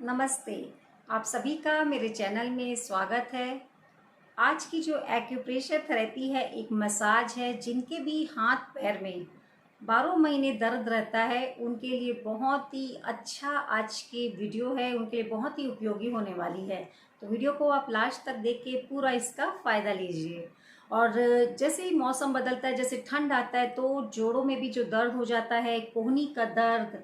नमस्ते। आप सभी का मेरे चैनल में स्वागत है। आज की जो एक्यूप्रेशर थेरेपी है, एक मसाज है। जिनके भी हाथ पैर में 12 महीने दर्द रहता है, उनके लिए बहुत ही अच्छा आज की वीडियो है, उनके लिए बहुत ही उपयोगी होने वाली है। तो वीडियो को आप लास्ट तक देख के पूरा इसका फ़ायदा लीजिए। और जैसे ही मौसम बदलता है, जैसे ठंड आता है, तो जोड़ों में भी जो दर्द हो जाता है, कोहनी का दर्द,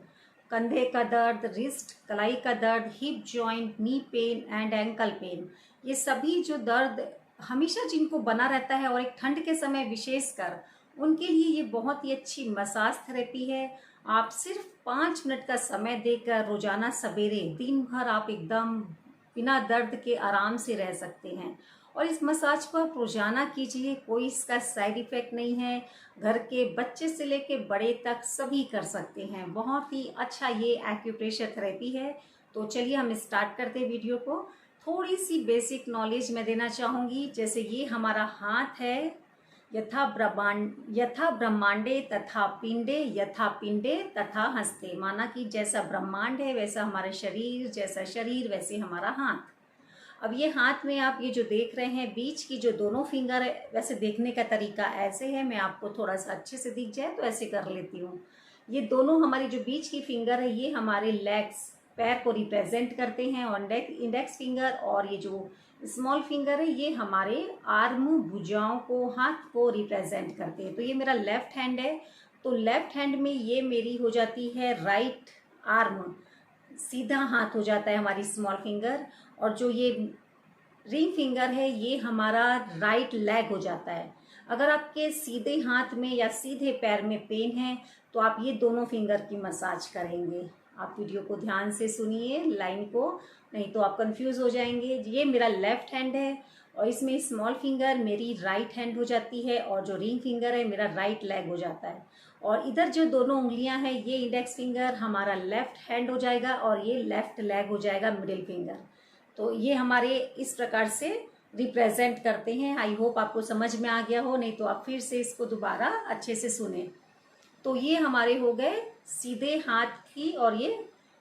कंधे का दर्द, रिस्ट कलाई का दर्द, hip joint, knee pain and ankle pain, ये सभी जो दर्द हमेशा जिनको बना रहता है और एक ठंड के समय विशेषकर, उनके लिए ये बहुत ही अच्छी मसाज थेरेपी है। आप सिर्फ 5 मिनट का समय देकर रोजाना सवेरे दिन भर आप एकदम बिना दर्द के आराम से रह सकते हैं। और इस मसाज को आप रोजाना कीजिए, कोई इसका साइड इफेक्ट नहीं है। घर के बच्चे से लेके बड़े तक सभी कर सकते हैं। बहुत ही अच्छा ये एक्यूप्रेशर थेरेपी है। तो चलिए हम स्टार्ट करते हैं वीडियो को। थोड़ी सी बेसिक नॉलेज मैं देना चाहूँगी। जैसे ये हमारा हाथ है, यथा ब्रह्मांडे तथा पिंडे, यथा पिंडे तथा हस्ते, माना कि जैसा ब्रह्मांड है वैसा हमारा शरीर, जैसा शरीर वैसे हमारा हाथ। अब ये हाथ में आप ये जो देख रहे हैं, बीच की जो दोनों फिंगर है, वैसे देखने का तरीका ऐसे है। मैं आपको थोड़ा सा अच्छे से दिख जाए तो ऐसे कर लेती हूँ। ये दोनों हमारी जो बीच की फिंगर है, ये हमारे लेग्स, पैर को रिप्रेजेंट करते हैं। और इंडेक्स फिंगर और ये जो स्मॉल फिंगर है, ये हमारे आर्म, भुजाओं को, हाथ को रिप्रेजेंट करते हैं। तो ये मेरा लेफ्ट हैंड है। तो लेफ्ट हैंड में ये मेरी हो जाती है राइट आर्म, सीधा हाथ हो जाता है हमारी स्मॉल फिंगर। और जो ये रिंग फिंगर है, ये हमारा राइट लेग हो जाता है। अगर आपके सीधे हाथ में या सीधे पैर में पेन है, तो आप ये दोनों फिंगर की मसाज करेंगे। आप वीडियो को ध्यान से सुनिए लाइन को, नहीं तो आप कंफ्यूज हो जाएंगे। ये मेरा लेफ्ट हैंड है और इसमें स्मॉल फिंगर मेरी राइट हैंड हो जाती है और जो रिंग फिंगर है मेरा राइट लेग हो जाता है। और इधर जो दोनों उंगलियां हैं, ये इंडेक्स फिंगर हमारा लेफ्ट हैंड हो जाएगा और ये लेफ्ट लेग हो जाएगा, मिडिल फिंगर। तो ये हमारे इस प्रकार से रिप्रेजेंट करते हैं। आई होप आपको समझ में आ गया हो, नहीं तो आप फिर से इसको दोबारा अच्छे से सुने। तो ये हमारे हो गए सीधे हाथ की और ये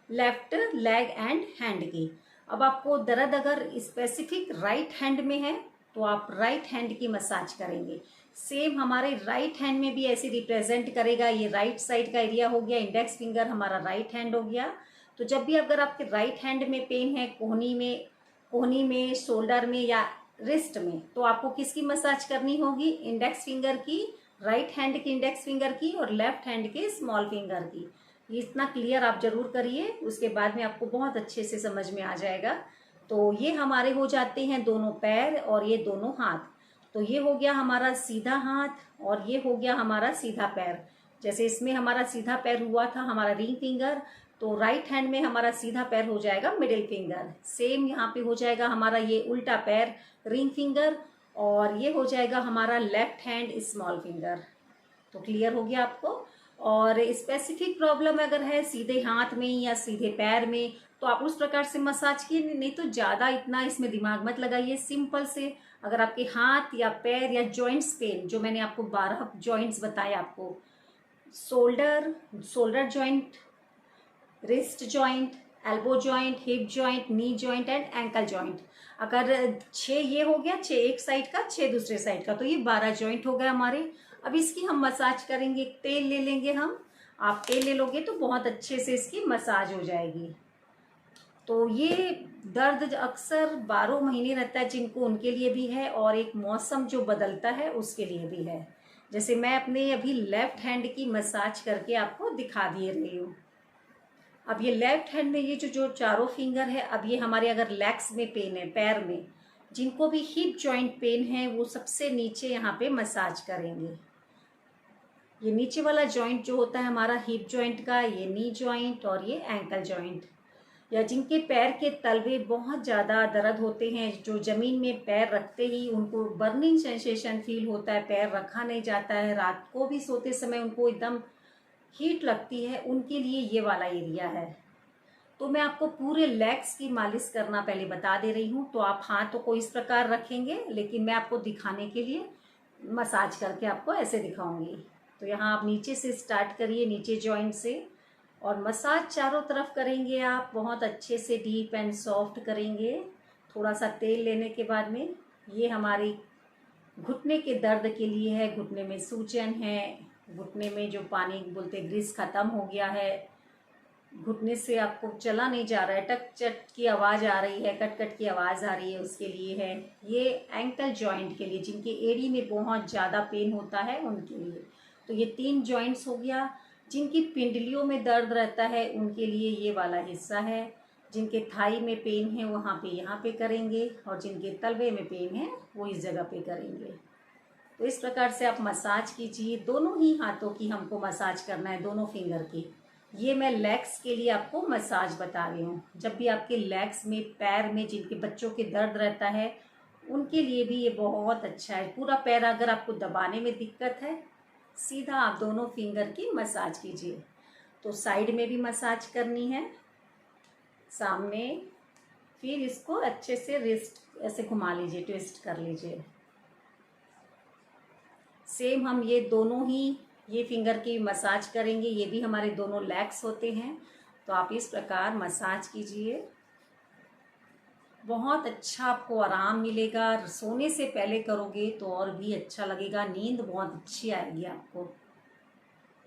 लेफ्ट लेग एंड हैंड की। अब आपको दर्द अगर स्पेसिफिक राइट हैंड में है, तो आप राइट हैंड की मसाज करेंगे। सेम हमारे राइट हैंड में भी ऐसे रिप्रेजेंट करेगा। ये राइट साइड का एरिया हो गया, इंडेक्स फिंगर हमारा राइट हैंड हो गया। तो जब भी अगर आपके राइट हैंड में पेन है, कोहनी में, शोल्डर में या रिस्ट में, तो आपको किसकी मसाज करनी होगी? इंडेक्स फिंगर की, राइट हैंड की इंडेक्स फिंगर की और लेफ्ट हैंड के स्मॉल फिंगर की। ये इतना क्लियर आप जरूर करिए, उसके बाद में आपको बहुत अच्छे से समझ में आ जाएगा। तो ये हमारे हो जाते हैं दोनों पैर और ये दोनों हाथ। तो ये हो गया हमारा सीधा हाथ और ये हो गया हमारा सीधा पैर। जैसे इसमें हमारा सीधा पैर हुआ था हमारा रिंग फिंगर, तो राइट हैंड में हमारा सीधा पैर हो जाएगा मिडिल फिंगर। सेम यहाँ पे हो जाएगा हमारा ये उल्टा पैर, रिंग फिंगर, और ये हो जाएगा हमारा लेफ्ट हैंड स्मॉल फिंगर। तो क्लियर हो गया आपको। और स्पेसिफिक प्रॉब्लम अगर है सीधे हाथ में या सीधे पैर में, तो आप उस प्रकार से मसाज किए, नहीं तो ज़्यादा इतना इसमें दिमाग मत लगाइए। सिंपल से अगर आपके हाथ या पैर या जॉइंट्स पेन, जो मैंने आपको 12 जॉइंट्स बताए आपको, shoulder joint, wrist joint, elbow joint, hip joint, knee joint and ankle joint, अगर 6 ये हो गया, 6 एक साइड का, 6 दूसरे साइड का, तो ये 12 जॉइंट हो गए हमारे। अब इसकी हम मसाज करेंगे। तेल ले लेंगे हम, आप तेल ले लोगे तो बहुत अच्छे से इसकी मसाज हो जाएगी। तो ये दर्द अक्सर 12 महीने रहता है जिनको, उनके लिए भी है, और एक मौसम जो बदलता है उसके लिए भी है। जैसे मैं अपने अभी लेफ्ट हैंड की मसाज करके आपको दिखा दे रही हूँ। अब ये लेफ्ट हैंड में ये जो चारों फिंगर है, अब ये हमारे अगर लेग्स में पेन है, पैर में, जिनको भी हिप जॉइंट पेन है, वो सबसे नीचे यहाँ पे मसाज करेंगे। ये नीचे वाला जॉइंट जो होता है हमारा हिप जॉइंट का, ये नी जॉइंट और ये एंकल जॉइंट। या जिनके पैर के तलवे बहुत ज़्यादा दर्द होते हैं, जो ज़मीन में पैर रखते ही उनको बर्निंग सेंसेशन फील होता है, पैर रखा नहीं जाता है, रात को भी सोते समय उनको एकदम हीट लगती है, उनके लिए ये वाला एरिया है। तो मैं आपको पूरे लेग्स की मालिश करना पहले बता दे रही हूँ। तो आप हाथों को इस प्रकार रखेंगे, लेकिन मैं आपको दिखाने के लिए मसाज करके आपको ऐसे दिखाऊंगी। तो यहाँ आप नीचे से स्टार्ट करिए, नीचे जॉइंट से, और मसाज चारों तरफ करेंगे आप, बहुत अच्छे से डीप एंड सॉफ्ट करेंगे। थोड़ा सा तेल लेने के बाद में ये हमारी घुटने के दर्द के लिए है, घुटने में सूजन है, घुटने में जो पानी बोलते ग्रीस ख़त्म हो गया है, घुटने से आपको चला नहीं जा रहा है, टक चट की आवाज़ आ रही है, कट कट की आवाज़ आ रही है, उसके लिए है। ये एंकल जॉइंट के लिए, जिनके एड़ी में बहुत ज़्यादा पेन होता है उनके लिए। तो ये 3 जॉइंट्स हो गया। जिनकी पिंडलियों में दर्द रहता है उनके लिए ये वाला हिस्सा है। जिनके थाई में पेन है वहाँ पे यहाँ पे करेंगे, और जिनके तलवे में पेन है वो इस जगह पे करेंगे। तो इस प्रकार से आप मसाज कीजिए। दोनों ही हाथों की हमको मसाज करना है, दोनों फिंगर की। ये मैं लेग्स के लिए आपको मसाज बता रही हूँ। जब भी आपके लेग्स में, पैर में जिनके बच्चों के दर्द रहता है उनके लिए भी ये बहुत अच्छा है। पूरा पैर अगर आपको दबाने में दिक्कत है, सीधा आप दोनों फिंगर की मसाज कीजिए। तो साइड में भी मसाज करनी है, सामने। फिर इसको अच्छे से रिस्ट ऐसे घुमा लीजिए, ट्विस्ट कर लीजिए। सेम हम ये दोनों ही ये फिंगर की मसाज करेंगे। ये भी हमारे दोनों लेग्स होते हैं। तो आप इस प्रकार मसाज कीजिए, बहुत अच्छा आपको आराम मिलेगा। सोने से पहले करोगे तो और भी अच्छा लगेगा, नींद बहुत अच्छी आएगी आपको।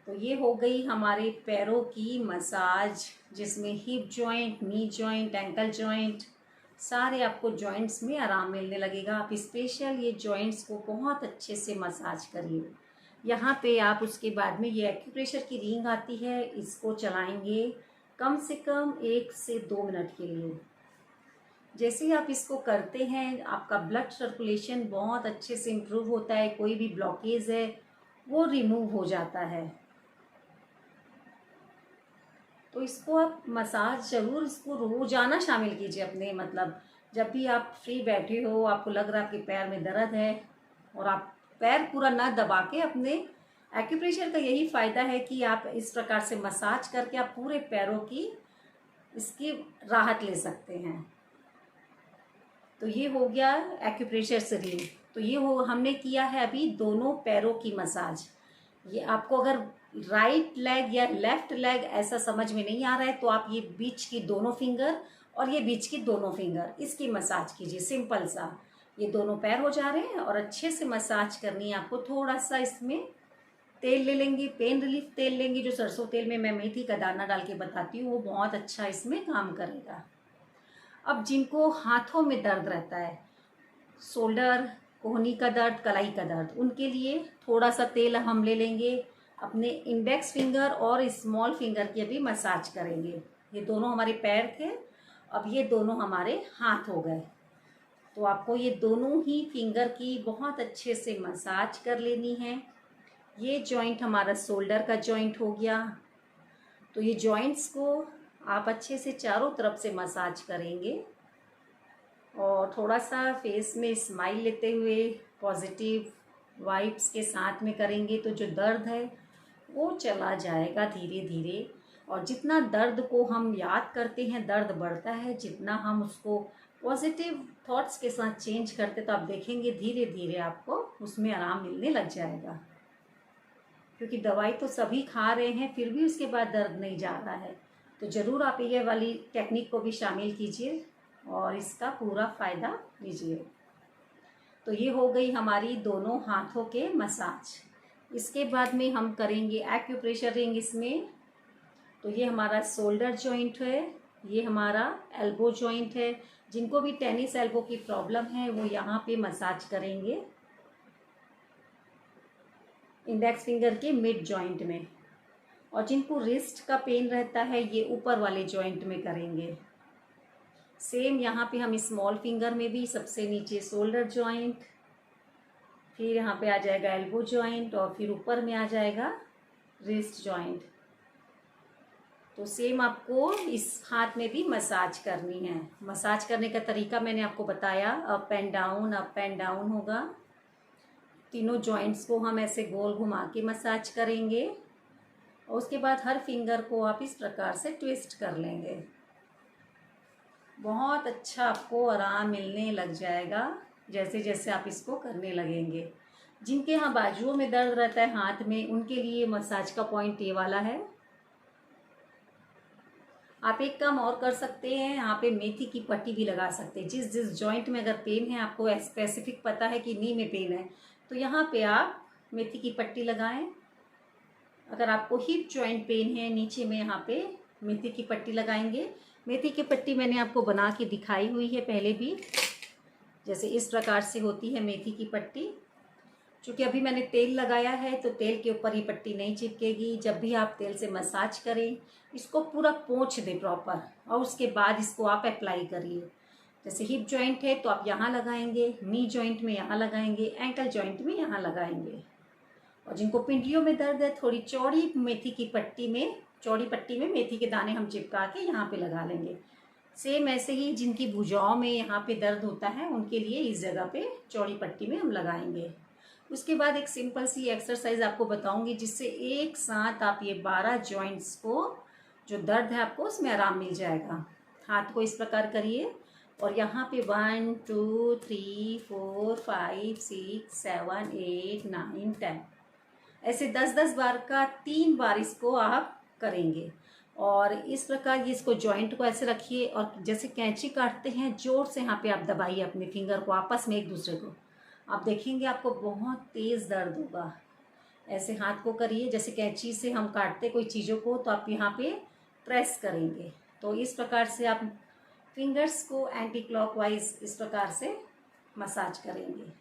तो ये हो गई हमारे पैरों की मसाज, जिसमें hip joint, knee joint, ankle joint, सारे आपको जॉइंट्स में आराम मिलने लगेगा। आप स्पेशल ये जॉइंट्स को बहुत अच्छे से मसाज करिए। यहाँ पे आप उसके बाद में ये एक्यूप्रेशर की रिंग आती है, इसको चलाएंगे कम से कम 1 से 2 मिनट के लिए। जैसे ही आप इसको करते हैं आपका ब्लड सर्कुलेशन बहुत अच्छे से इम्प्रूव होता है, कोई भी ब्लॉकेज है वो रिमूव हो जाता है। तो इसको आप मसाज ज़रूर, इसको रोज़ाना शामिल कीजिए अपने, मतलब जब भी आप फ्री बैठे हो, आपको लग रहा है आपके पैर में दर्द है और आप पैर पूरा ना दबा के अपने, एक्यूप्रेशर का यही फ़ायदा है कि आप इस प्रकार से मसाज करके आप पूरे पैरों की इसकी राहत ले सकते हैं। तो ये हो गया एक्यूप्रेशर से रिलीफ। तो ये हो हमने किया है अभी दोनों पैरों की मसाज। ये आपको अगर राइट लेग या लेफ्ट लेग ऐसा समझ में नहीं आ रहा है तो आप ये बीच की दोनों फिंगर और ये बीच की दोनों फिंगर, इसकी मसाज कीजिए सिंपल सा। ये दोनों पैर हो जा रहे हैं और अच्छे से मसाज करनी है आपको। थोड़ा सा इसमें तेल ले लेंगे, पेन रिलीफ तेल लेंगे, जो सरसों तेल में मैं मेथी का दाना डाल के बताती हूँ, वो बहुत अच्छा इसमें काम करेगा। अब जिनको हाथों में दर्द रहता है, शोल्डर, कोहनी का दर्द, कलाई का दर्द, उनके लिए थोड़ा सा तेल हम ले लेंगे, अपने इंडेक्स फिंगर और स्मॉल फिंगर की भी मसाज करेंगे। ये दोनों हमारे पैर थे, अब ये दोनों हमारे हाथ हो गए। तो आपको ये दोनों ही फिंगर की बहुत अच्छे से मसाज कर लेनी है। ये जॉइंट हमारा शोल्डर का जॉइंट हो गया। तो ये जॉइंट्स को आप अच्छे से चारों तरफ से मसाज करेंगे और थोड़ा सा फेस में स्माइल लेते हुए पॉजिटिव वाइब्स के साथ में करेंगे, तो जो दर्द है वो चला जाएगा धीरे धीरे। और जितना दर्द को हम याद करते हैं दर्द बढ़ता है, जितना हम उसको पॉजिटिव थॉट्स के साथ चेंज करते, तो आप देखेंगे धीरे धीरे आपको उसमें आराम मिलने लग जाएगा। क्योंकि दवाई तो सभी खा रहे हैं फिर भी उसके बाद दर्द नहीं जा रहा है। तो ज़रूर आप ये वाली टेक्निक को भी शामिल कीजिए और इसका पूरा फ़ायदा लीजिए। तो ये हो गई हमारी दोनों हाथों के मसाज। इसके बाद में हम करेंगे एक्यूप्रेशर रिंग इसमें। तो ये हमारा शोल्डर जॉइंट है, ये हमारा एल्बो जॉइंट है। जिनको भी टेनिस एल्बो की प्रॉब्लम है वो यहाँ पे मसाज करेंगे इंडेक्स फिंगर के मिड जॉइंट में। और जिनको रिस्ट का पेन रहता है ये ऊपर वाले जॉइंट में करेंगे। सेम यहाँ पे हम स्मॉल फिंगर में भी सबसे नीचे शोल्डर जॉइंट, फिर यहाँ पे आ जाएगा एल्बो जॉइंट और फिर ऊपर में आ जाएगा रिस्ट जॉइंट। तो सेम आपको इस हाथ में भी मसाज करनी है। मसाज करने का तरीका मैंने आपको बताया, अप एंड डाउन होगा। तीनों जॉइंट्स को हम ऐसे गोल घुमा के मसाज करेंगे और उसके बाद हर फिंगर को आप इस प्रकार से ट्विस्ट कर लेंगे। बहुत अच्छा आपको आराम मिलने लग जाएगा जैसे जैसे आप इसको करने लगेंगे। जिनके यहाँ बाजुओं में दर्द रहता है हाथ में, उनके लिए मसाज का पॉइंट ये वाला है। आप एक काम और कर सकते हैं, यहाँ पे मेथी की पट्टी भी लगा सकते हैं। जिस जिस जॉइंट में अगर पेन है, आपको स्पेसिफिक पता है कि नी में पेन है, तो यहाँ पे आप मेथी की पट्टी लगाएं। अगर आपको हिप जॉइंट पेन है, नीचे में यहाँ पे मेथी की पट्टी लगाएंगे। मेथी की पट्टी मैंने आपको बना के दिखाई हुई है पहले भी, जैसे इस प्रकार से होती है मेथी की पट्टी। चूँकि अभी मैंने तेल लगाया है तो तेल के ऊपर ये पट्टी नहीं चिपकेगी। जब भी आप तेल से मसाज करें, इसको पूरा पोंछ दें प्रॉपर, और उसके बाद इसको आप अप्लाई करिए। जैसे हिप जॉइंट है तो आप यहाँ लगाएंगे, नी जॉइंट में यहाँ लगाएंगे, एंकल जॉइंट में यहाँ लगाएंगे। और जिनको पिंडलियों में दर्द है, थोड़ी चौड़ी मेथी की पट्टी में, चौड़ी पट्टी में मेथी के दाने हम चिपका के यहाँ पे लगा लेंगे। सेम ऐसे ही जिनकी भुजाओं में यहाँ पे दर्द होता है, उनके लिए इस जगह पे चौड़ी पट्टी में हम लगाएंगे। उसके बाद एक सिंपल सी एक्सरसाइज आपको बताऊंगी, जिससे एक साथ आप ये 12 जॉइंट्स को, जो दर्द है आपको, उसमें आराम मिल जाएगा। हाथ को इस प्रकार करिए और यहाँ पे 1 2 3 4 5 6 7 8 9 10 ऐसे 10-10 बार का 3 बार इसको आप करेंगे। और इस प्रकार ये इसको जॉइंट को ऐसे रखिए, और जैसे कैंची काटते हैं, जोर से यहाँ पे आप दबाइए अपने फिंगर को आपस में एक दूसरे को। आप देखेंगे आपको बहुत तेज़ दर्द होगा। ऐसे हाथ को करिए, जैसे कैंची से हम काटते कोई चीज़ों को, तो आप यहाँ पे प्रेस करेंगे। तो इस प्रकार से आप फिंगर्स को एंटी क्लॉकवाइज इस प्रकार से मसाज करेंगे।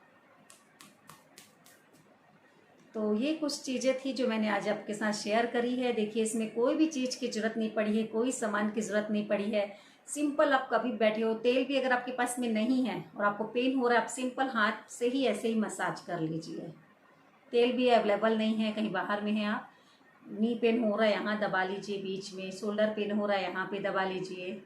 तो ये कुछ चीज़ें थी जो मैंने आज आपके साथ शेयर करी है। देखिए, इसमें कोई भी चीज़ की ज़रूरत नहीं पड़ी है, कोई सामान की ज़रूरत नहीं पड़ी है। सिंपल आप कभी बैठे हो, तेल भी अगर आपके पास में नहीं है और आपको पेन हो रहा है, आप सिंपल हाथ से ही ऐसे ही मसाज कर लीजिए। तेल भी अवेलेबल नहीं है, कहीं बाहर में है आप, नी पेन हो रहा है यहाँ दबा लीजिए बीच में, शोल्डर पेन हो रहा है यहाँ पे दबा लीजिए,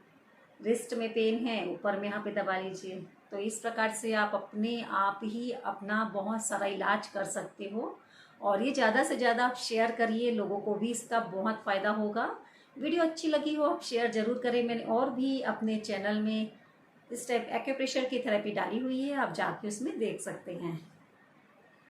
रिस्ट में पेन है ऊपर में यहाँ पे दबा लीजिए। तो इस प्रकार से आप अपने आप ही अपना बहुत सारा इलाज कर सकते हो। और ये ज़्यादा से ज़्यादा आप शेयर करिए, लोगों को भी इसका बहुत फ़ायदा होगा। वीडियो अच्छी लगी हो आप शेयर ज़रूर करें। मैंने और भी अपने चैनल में इस टाइप एक्यूप्रेशर की थेरेपी डाली हुई है, आप जाके उसमें देख सकते हैं।